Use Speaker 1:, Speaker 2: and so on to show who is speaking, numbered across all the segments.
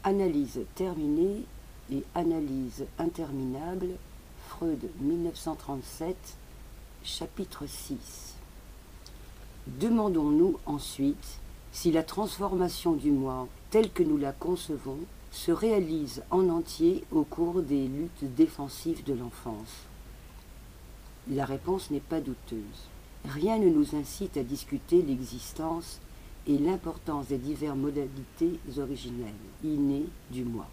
Speaker 1: Analyse terminée et analyse interminable, Freud 1937, chapitre 6. Demandons-nous ensuite si la transformation du moi, telle que nous la concevons, se réalise en entier au cours des luttes défensives de l'enfance. La réponse n'est pas douteuse. Rien ne nous incite à discuter l'existence et l'importance des diverses modalités originelles, innées du moi.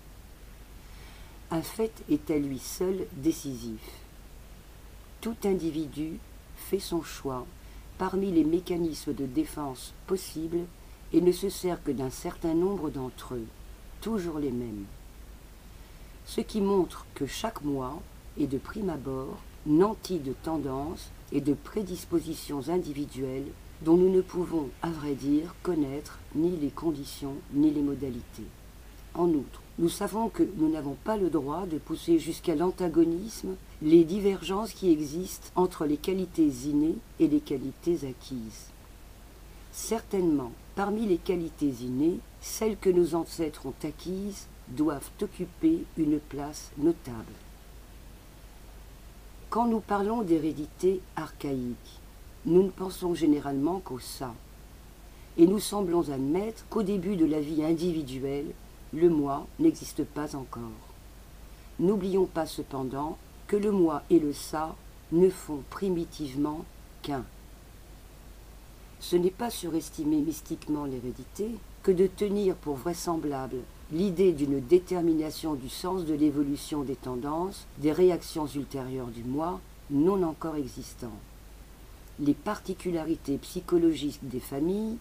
Speaker 1: Un fait est à lui seul décisif. Tout individu fait son choix parmi les mécanismes de défense possibles et ne se sert que d'un certain nombre d'entre eux, toujours les mêmes. Ce qui montre que chaque moi est de prime abord nanti de tendances et de prédispositions individuelles dont nous ne pouvons, à vrai dire, connaître ni les conditions ni les modalités. En outre, nous savons que nous n'avons pas le droit de pousser jusqu'à l'antagonisme les divergences qui existent entre les qualités innées et les qualités acquises. Certainement, parmi les qualités innées, celles que nos ancêtres ont acquises doivent occuper une place notable. Quand nous parlons d'hérédité archaïque, nous ne pensons généralement qu'au ça, et nous semblons admettre qu'au début de la vie individuelle, le moi n'existe pas encore. N'oublions pas cependant que le moi et le ça ne font primitivement qu'un. Ce n'est pas surestimer mystiquement l'hérédité que de tenir pour vraisemblable l'idée d'une détermination du sens de l'évolution des tendances, des réactions ultérieures du moi non encore existant. Les particularités psychologiques des familles,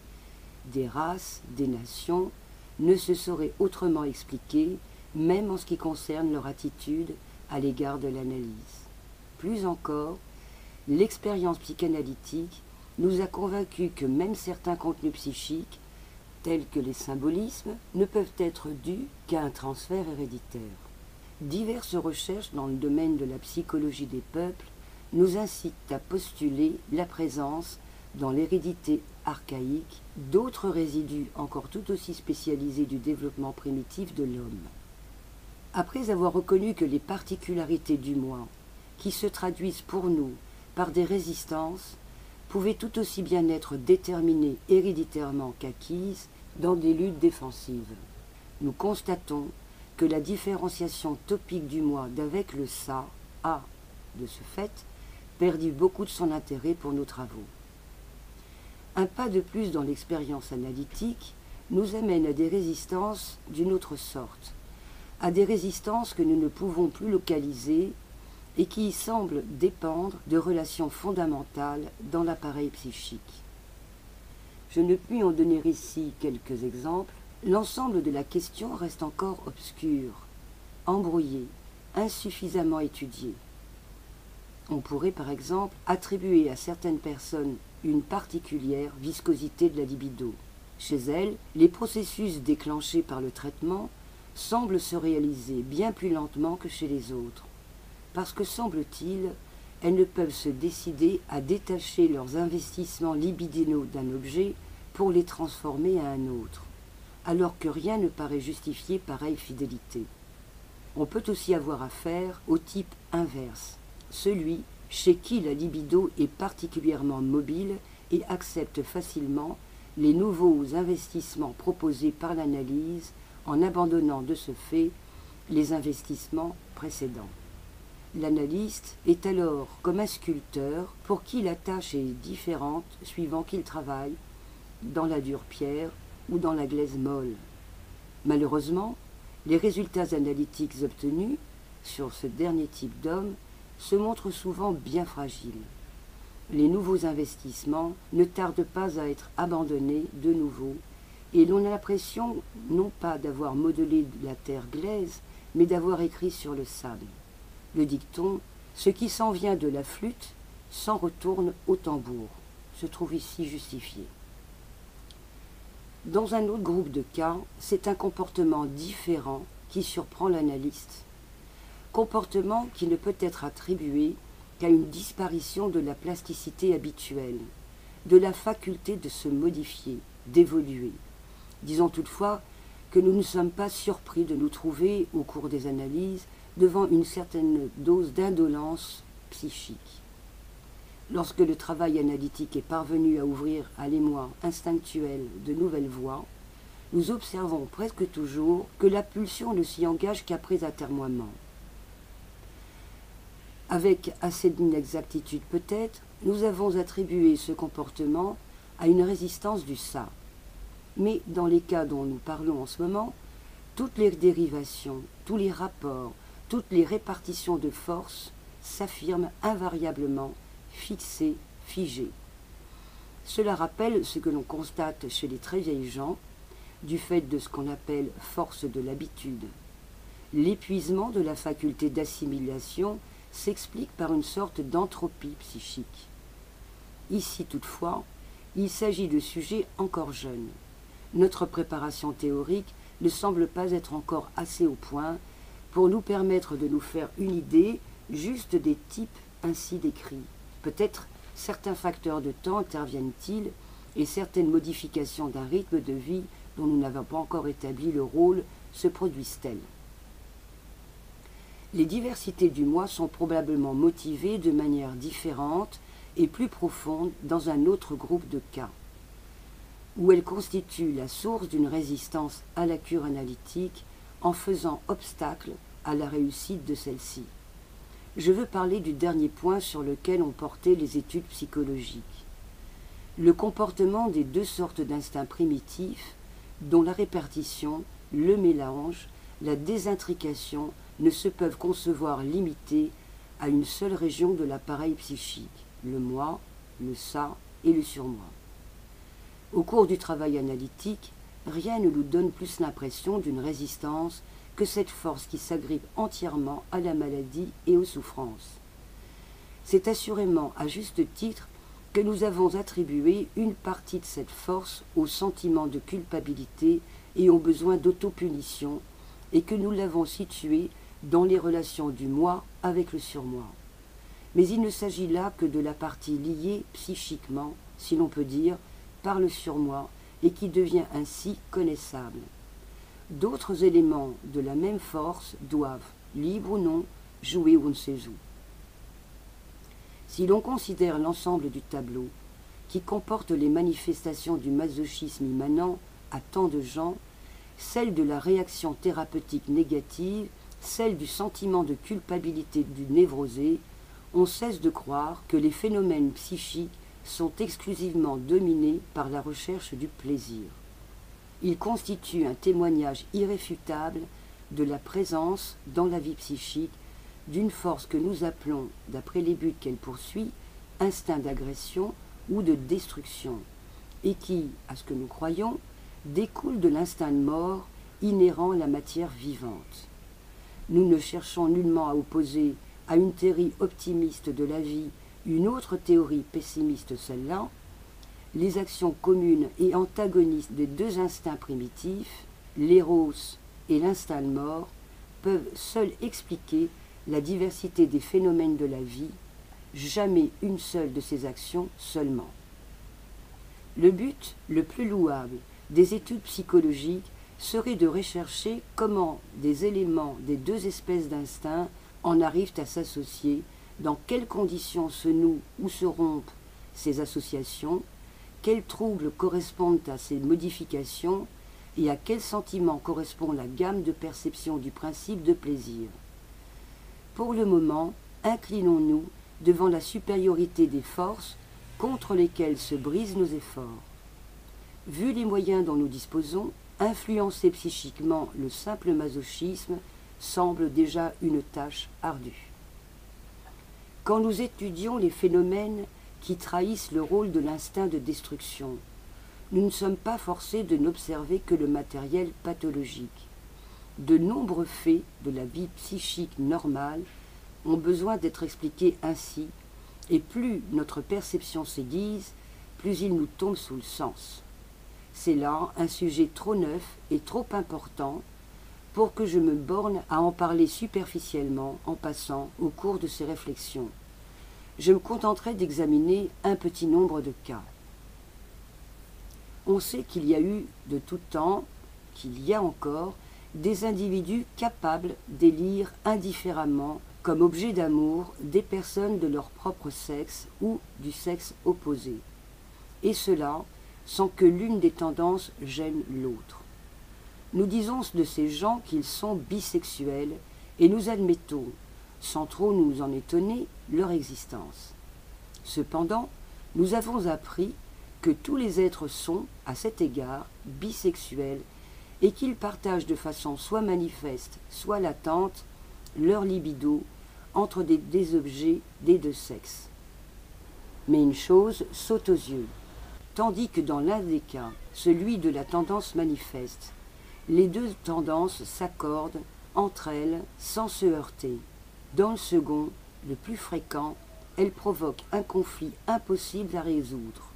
Speaker 1: des races, des nations, ne se sauraient autrement expliquer, même en ce qui concerne leur attitude à l'égard de l'analyse. Plus encore, l'expérience psychanalytique nous a convaincus que même certains contenus psychiques, tels que les symbolismes, ne peuvent être dus qu'à un transfert héréditaire. Diverses recherches dans le domaine de la psychologie des peuples nous incitent à postuler la présence, dans l'hérédité archaïque, d'autres résidus encore tout aussi spécialisés du développement primitif de l'homme. Après avoir reconnu que les particularités du moi, qui se traduisent pour nous par des résistances, pouvaient tout aussi bien être déterminées héréditairement qu'acquises dans des luttes défensives, nous constatons que la différenciation topique du moi d'avec le ça a, de ce fait, perdu beaucoup de son intérêt pour nos travaux. Un pas de plus dans l'expérience analytique nous amène à des résistances d'une autre sorte, à des résistances que nous ne pouvons plus localiser et qui semblent dépendre de relations fondamentales dans l'appareil psychique. Je ne puis en donner ici quelques exemples. L'ensemble de la question reste encore obscur, embrouillé, insuffisamment étudié. On pourrait par exemple attribuer à certaines personnes une particulière viscosité de la libido. Chez elles, les processus déclenchés par le traitement semblent se réaliser bien plus lentement que chez les autres, parce que, semble-t-il, elles ne peuvent se décider à détacher leurs investissements libidinaux d'un objet pour les transformer à un autre, alors que rien ne paraît justifier pareille fidélité. On peut aussi avoir affaire au type inverse, celui chez qui la libido est particulièrement mobile et accepte facilement les nouveaux investissements proposés par l'analyse en abandonnant de ce fait les investissements précédents. L'analyste est alors comme un sculpteur pour qui la tâche est différente suivant qu'il travaille dans la dure pierre ou dans la glaise molle. Malheureusement, les résultats analytiques obtenus sur ce dernier type d'homme se montrent souvent bien fragiles. Les nouveaux investissements ne tardent pas à être abandonnés de nouveau et l'on a l'impression non pas d'avoir modelé la terre glaise, mais d'avoir écrit sur le sable. Le dicton « ce qui s'en vient de la flûte s'en retourne au tambour » se trouve ici justifié. Dans un autre groupe de cas, c'est un comportement différent qui surprend l'analyste. Comportement qui ne peut être attribué qu'à une disparition de la plasticité habituelle, de la faculté de se modifier, d'évoluer. Disons toutefois que nous ne sommes pas surpris de nous trouver, au cours des analyses, devant une certaine dose d'indolence psychique. Lorsque le travail analytique est parvenu à ouvrir à l'émoi instinctuel de nouvelles voies, nous observons presque toujours que la pulsion ne s'y engage qu'après atermoiement. Avec assez d'inexactitude peut-être, nous avons attribué ce comportement à une résistance du ça. Mais dans les cas dont nous parlons en ce moment, toutes les dérivations, tous les rapports, toutes les répartitions de force s'affirment invariablement fixées, figées. Cela rappelle ce que l'on constate chez les très vieilles gens, du fait de ce qu'on appelle force de l'habitude. L'épuisement de la faculté d'assimilation s'explique par une sorte d'entropie psychique. Ici toutefois, il s'agit de sujets encore jeunes. Notre préparation théorique ne semble pas être encore assez au point pour nous permettre de nous faire une idée juste des types ainsi décrits. Peut-être certains facteurs de temps interviennent-ils et certaines modifications d'un rythme de vie dont nous n'avons pas encore établi le rôle se produisent-elles. Les diversités du moi sont probablement motivées de manière différente et plus profonde dans un autre groupe de cas, où elles constituent la source d'une résistance à la cure analytique en faisant obstacle à la réussite de celle-ci. Je veux parler du dernier point sur lequel ont porté les études psychologiques. Le comportement des deux sortes d'instincts primitifs, dont la répartition, le mélange, la désintrication ne se peuvent concevoir limités à une seule région de l'appareil psychique, le moi, le ça et le surmoi. Au cours du travail analytique, rien ne nous donne plus l'impression d'une résistance que cette force qui s'agrippe entièrement à la maladie et aux souffrances. C'est assurément à juste titre que nous avons attribué une partie de cette force au sentiment de culpabilité et au besoin d'autopunition, et que nous l'avons située dans les relations du moi avec le surmoi. Mais il ne s'agit là que de la partie liée psychiquement, si l'on peut dire, par le surmoi, et qui devient ainsi connaissable. D'autres éléments de la même force doivent, libres ou non, jouer on ne sait où. Si l'on considère l'ensemble du tableau, qui comporte les manifestations du masochisme immanent à tant de gens, celle de la réaction thérapeutique négative, celle du sentiment de culpabilité du névrosé, on cesse de croire que les phénomènes psychiques sont exclusivement dominés par la recherche du plaisir. Ils constituent un témoignage irréfutable de la présence dans la vie psychique d'une force que nous appelons, d'après les buts qu'elle poursuit, instinct d'agression ou de destruction, et qui, à ce que nous croyons, découle de l'instinct de mort inhérent à la matière vivante. Nous ne cherchons nullement à opposer à une théorie optimiste de la vie une autre théorie pessimiste, celle-là. Les actions communes et antagonistes des deux instincts primitifs, l'éros et l'instinct de mort, peuvent seuls expliquer la diversité des phénomènes de la vie, jamais une seule de ces actions seulement. Le but le plus louable des études psychologiques serait de rechercher comment des éléments des deux espèces d'instincts en arrivent à s'associer, dans quelles conditions se nouent ou se rompent ces associations, quels troubles correspondent à ces modifications et à quel sentiment correspond la gamme de perception du principe de plaisir. Pour le moment, inclinons-nous devant la supériorité des forces contre lesquelles se brisent nos efforts. Vu les moyens dont nous disposons, influencer psychiquement le simple masochisme semble déjà une tâche ardue. Quand nous étudions les phénomènes qui trahissent le rôle de l'instinct de destruction, nous ne sommes pas forcés de n'observer que le matériel pathologique. De nombreux faits de la vie psychique normale ont besoin d'être expliqués ainsi, et plus notre perception s'aiguise, plus il nous tombe sous le sens. C'est là un sujet trop neuf et trop important pour que je me borne à en parler superficiellement en passant au cours de ces réflexions. Je me contenterai d'examiner un petit nombre de cas. On sait qu'il y a eu de tout temps, qu'il y a encore des individus capables d'élire indifféremment comme objet d'amour des personnes de leur propre sexe ou du sexe opposé, et cela sans que l'une des tendances gêne l'autre. Nous disons de ces gens qu'ils sont bisexuels et nous admettons, sans trop nous en étonner, leur existence. Cependant, nous avons appris que tous les êtres sont, à cet égard, bisexuels et qu'ils partagent de façon soit manifeste, soit latente, leur libido entre des objets des deux sexes. Mais une chose saute aux yeux. Tandis que dans l'un des cas, celui de la tendance manifeste, les deux tendances s'accordent entre elles sans se heurter. Dans le second, le plus fréquent, elles provoquent un conflit impossible à résoudre.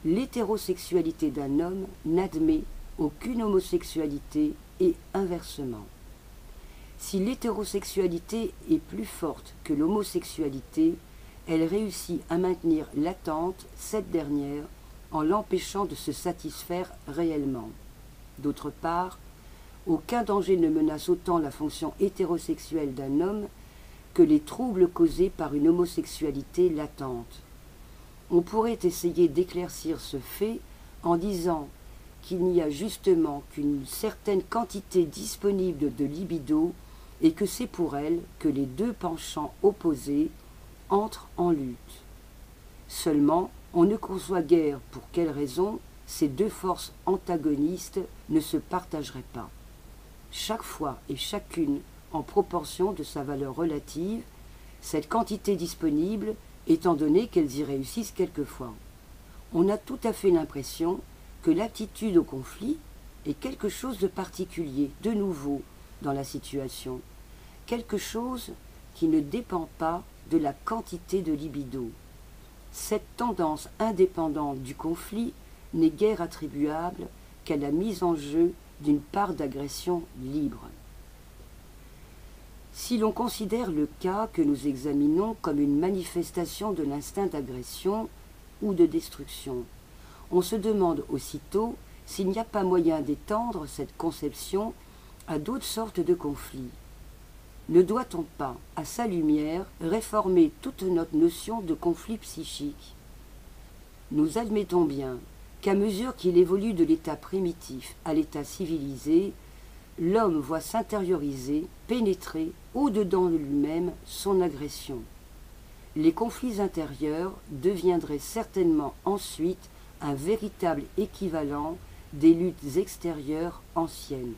Speaker 1: L'hétérosexualité d'un homme n'admet aucune homosexualité et inversement. Si l'hétérosexualité est plus forte que l'homosexualité, elle réussit à maintenir latente cette dernière en l'empêchant de se satisfaire réellement. D'autre part, aucun danger ne menace autant la fonction hétérosexuelle d'un homme que les troubles causés par une homosexualité latente. On pourrait essayer d'éclaircir ce fait en disant qu'il n'y a justement qu'une certaine quantité disponible de libido et que c'est pour elle que les deux penchants opposés entrent en lutte. Seulement, on ne conçoit guère pour quelle raison ces deux forces antagonistes ne se partageraient pas. Chaque fois et chacune en proportion de sa valeur relative, cette quantité disponible étant donné qu'elles y réussissent quelquefois. On a tout à fait l'impression que l'aptitude au conflit est quelque chose de particulier, de nouveau dans la situation, quelque chose qui ne dépend pas de la quantité de libido. Cette tendance indépendante du conflit n'est guère attribuable qu'à la mise en jeu d'une part d'agression libre. Si l'on considère le cas que nous examinons comme une manifestation de l'instinct d'agression ou de destruction, on se demande aussitôt s'il n'y a pas moyen d'étendre cette conception à d'autres sortes de conflits. Ne doit-on pas, à sa lumière, réformer toute notre notion de conflit psychique? Nous admettons bien qu'à mesure qu'il évolue de l'état primitif à l'état civilisé, l'homme voit s'intérioriser, pénétrer au-dedans de lui-même son agression. Les conflits intérieurs deviendraient certainement ensuite un véritable équivalent des luttes extérieures anciennes.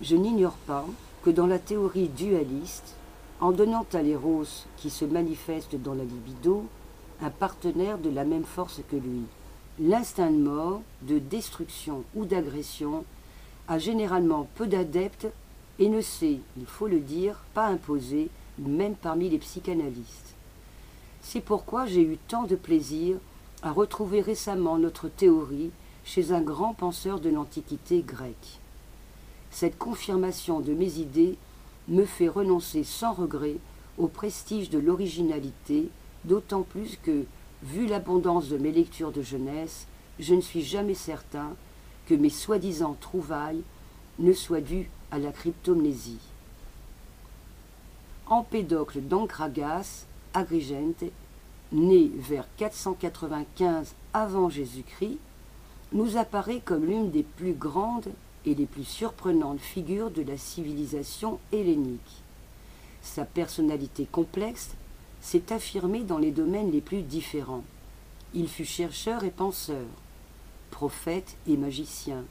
Speaker 1: Je n'ignore pas que dans la théorie dualiste, en donnant à l'éros qui se manifeste dans la libido un partenaire de la même force que lui, l'instinct de mort, de destruction ou d'agression a généralement peu d'adeptes et ne s'est, il faut le dire, pas imposé, même parmi les psychanalystes. C'est pourquoi j'ai eu tant de plaisir à retrouver récemment notre théorie chez un grand penseur de l'Antiquité grecque. Cette confirmation de mes idées me fait renoncer sans regret au prestige de l'originalité, d'autant plus que, vu l'abondance de mes lectures de jeunesse, je ne suis jamais certain que mes soi-disant trouvailles ne soient dues à la cryptomnésie. Empédocle d'Ancragas, Agrigente, né vers 495 avant Jésus-Christ, nous apparaît comme l'une des plus grandes et les plus surprenantes figures de la civilisation hellénique. Sa personnalité complexe s'est affirmée dans les domaines les plus différents. Il fut chercheur et penseur, prophète et magicien,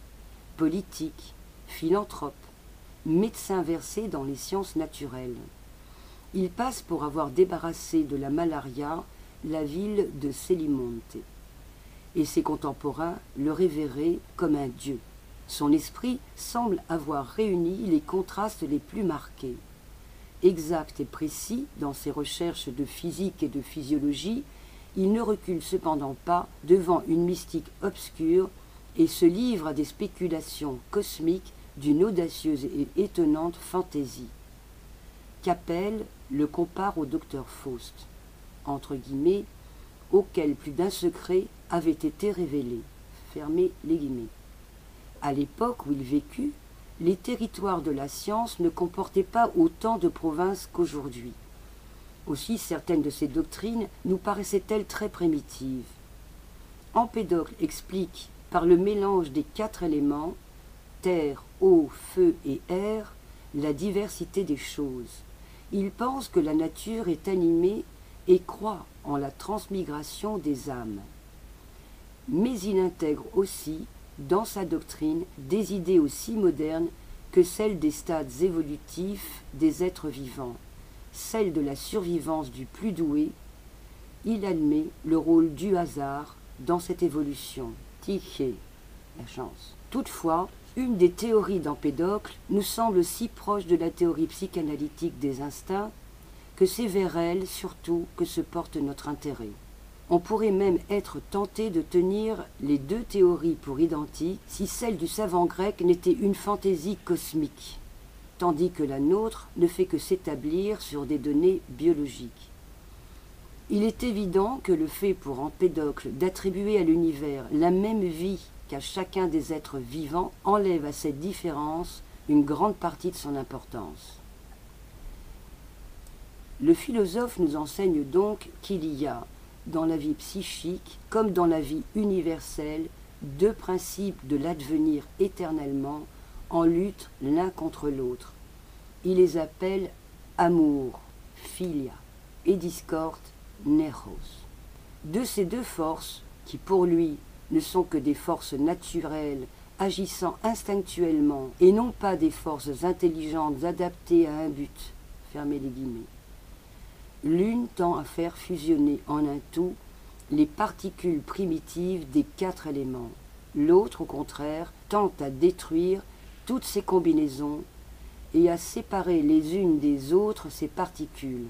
Speaker 1: politique, philanthrope, médecin versé dans les sciences naturelles. Il passe pour avoir débarrassé de la malaria la ville de Celimonte, et ses contemporains le révéraient comme un dieu. Son esprit semble avoir réuni les contrastes les plus marqués. Exact et précis dans ses recherches de physique et de physiologie, il ne recule cependant pas devant une mystique obscure et se livre à des spéculations cosmiques d'une audacieuse et étonnante fantaisie. Capelle le compare au docteur Faust, entre guillemets, auquel plus d'un secret avait été révélé, fermez les guillemets. À l'époque où il vécut, les territoires de la science ne comportaient pas autant de provinces qu'aujourd'hui. Aussi, certaines de ces doctrines nous paraissaient-elles très primitives. Empédocle explique, par le mélange des 4 éléments, terre, eau, feu et air, la diversité des choses. Il pense que la nature est animée et croit en la transmigration des âmes. Mais il intègre aussi, dans sa doctrine, des idées aussi modernes que celles des stades évolutifs des êtres vivants, celle de la survivance du plus doué. Il admet le rôle du hasard dans cette évolution. Tyché, la chance. Toutefois, une des théories d'Empédocle nous semble si proche de la théorie psychanalytique des instincts que c'est vers elle surtout que se porte notre intérêt. On pourrait même être tenté de tenir les 2 théories pour identiques si celle du savant grec n'était une fantaisie cosmique, tandis que la nôtre ne fait que s'établir sur des données biologiques. Il est évident que le fait pour Empédocle d'attribuer à l'univers la même vie qu'à chacun des êtres vivants enlève à cette différence une grande partie de son importance. Le philosophe nous enseigne donc qu'il y a, dans la vie psychique comme dans la vie universelle, 2 principes de l'advenir éternellement en lutte l'un contre l'autre. Il les appelle amour, philia, et discorde, néros. De ces 2 forces, qui pour lui ne sont que des forces naturelles agissant instinctuellement et non pas des forces intelligentes adaptées à un but, fermez les guillemets, l'une tend à faire fusionner en un tout les particules primitives des 4 éléments. L'autre, au contraire, tend à détruire toutes ces combinaisons et à séparer les unes des autres ces particules.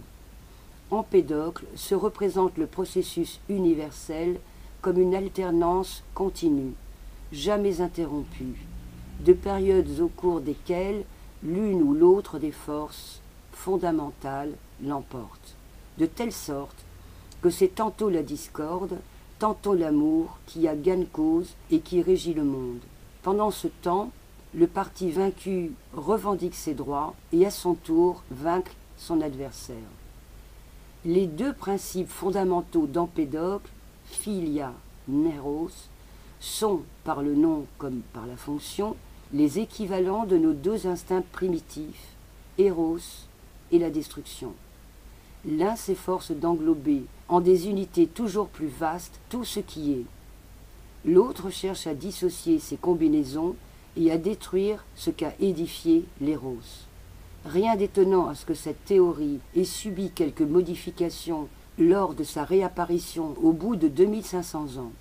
Speaker 1: Empédocle se représente le processus universel comme une alternance continue, jamais interrompue, de périodes au cours desquelles l'une ou l'autre des forces fondamentales l'emporte, de telle sorte que c'est tantôt la discorde, tantôt l'amour qui a gain de cause et qui régit le monde. Pendant ce temps, le parti vaincu revendique ses droits et à son tour vaincre son adversaire. Les 2 principes fondamentaux d'Empédocle, philia, néros, sont, par le nom comme par la fonction, les équivalents de nos 2 instincts primitifs, Eros et la destruction. L'un s'efforce d'englober en des unités toujours plus vastes tout ce qui est. L'autre cherche à dissocier ces combinaisons et à détruire ce qu'a édifié l'Éros. Rien d'étonnant à ce que cette théorie ait subi quelques modifications lors de sa réapparition au bout de 2500 ans,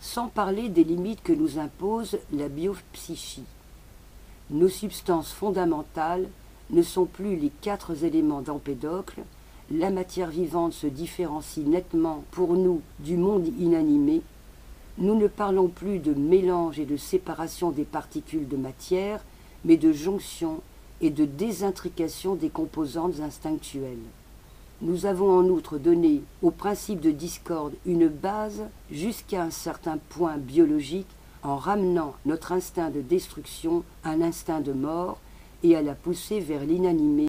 Speaker 1: sans parler des limites que nous impose la biopsychie. Nos substances fondamentales ne sont plus les 4 éléments d'Empédocle, la matière vivante se différencie nettement pour nous du monde inanimé, nous ne parlons plus de mélange et de séparation des particules de matière, mais de jonction et de désintrication des composantes instinctuelles. Nous avons en outre donné au principe de discorde une base jusqu'à un certain point biologique en ramenant notre instinct de destruction à l'instinct de mort et à la pousser vers l'inanimé